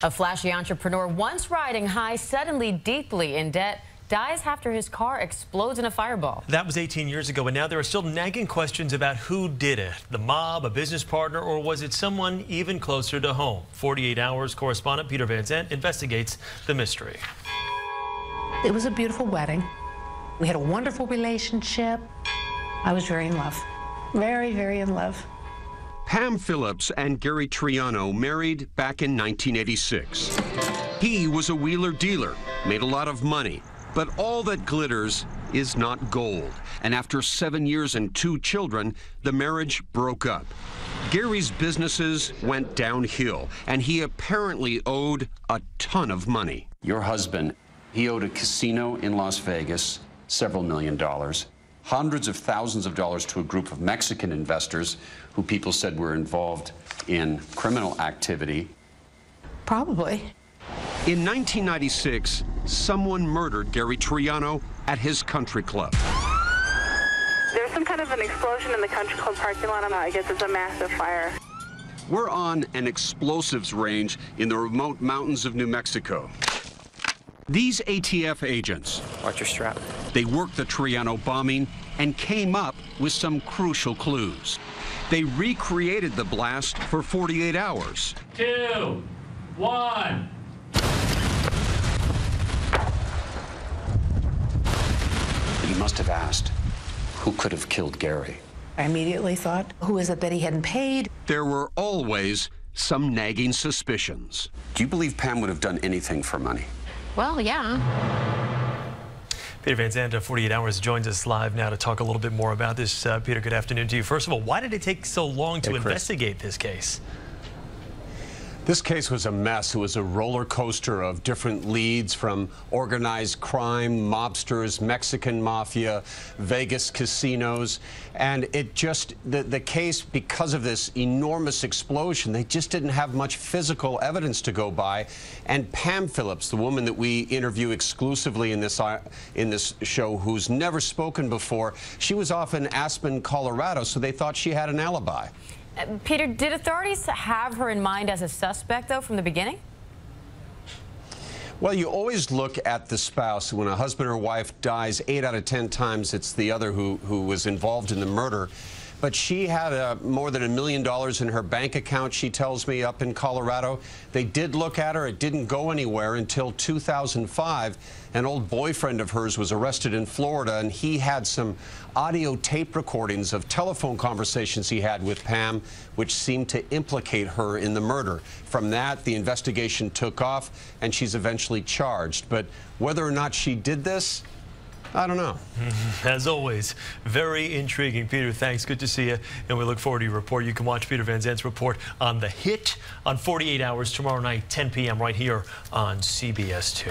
A flashy entrepreneur once riding high, suddenly deeply in debt, dies after his car explodes in a fireball. That was 18 years ago, and now there are still nagging questions about who did it. The mob, a business partner, or was it someone even closer to home? 48 Hours correspondent Peter Van Sant investigates the mystery. It was a beautiful wedding. We had a wonderful relationship. I was very in love. Very, very in love. Pam Phillips and Gary Triano married back in 1986. He was a wheeler dealer, made a lot of money, but all that glitters is not gold. And after 7 years and 2 children, the marriage broke up. Gary's businesses went downhill, and he apparently owed a ton of money. Your husband, he owed a casino in Las Vegas several $1 million. Hundreds of thousands of dollars to a group of Mexican investors who people said were involved in criminal activity. Probably. In 1996, someone murdered Gary Triano at his country club. There's some kind of an explosion in the country club parking lot. I guess it's a massive fire. We're on an explosives range in the remote mountains of New Mexico. These ATF agents, watch your strap. They worked the Triano bombing and came up with some crucial clues. They recreated the blast for 48 hours. 2, 1. You must have asked, who could have killed Gary? I immediately thought, who is it that he hadn't paid? There were always some nagging suspicions. Do you believe Pam would have done anything for money? Well, yeah. Peter Van Sant of 48 Hours joins us live now to talk a little bit more about this. Peter, good afternoon to you. First of all, why did it take so long to investigate this case? This case was a mess. It was a roller coaster of different leads, from organized crime, mobsters, Mexican mafia, Vegas casinos. And it just, the case, because of this enormous explosion, they just didn't have much physical evidence to go by. And Pam Phillips, the woman that we interview exclusively in this show, who's never spoken before, she was off in Aspen, Colorado, so they thought she had an alibi. Peter, did authorities have her in mind as a suspect, though, from the beginning? Well, you always look at the spouse. When a husband or wife dies, 8 out of 10 times it's the other who was involved in the murder. But she had more than $1 million in her bank account, she tells me, up in Colorado. They did look at her. It didn't go anywhere until 2005. An old boyfriend of hers was arrested in Florida, and he had some audio tape recordings of telephone conversations he had with Pam, which seemed to implicate her in the murder. From that, the investigation took off, and she's eventually charged. But whether or not she did this, I don't know. As always, very intriguing. Peter, thanks. Good to see you. And we look forward to your report. You can watch Peter Van Sant's report on The Hit on 48 Hours tomorrow night, 10 p.m. right here on CBS 2.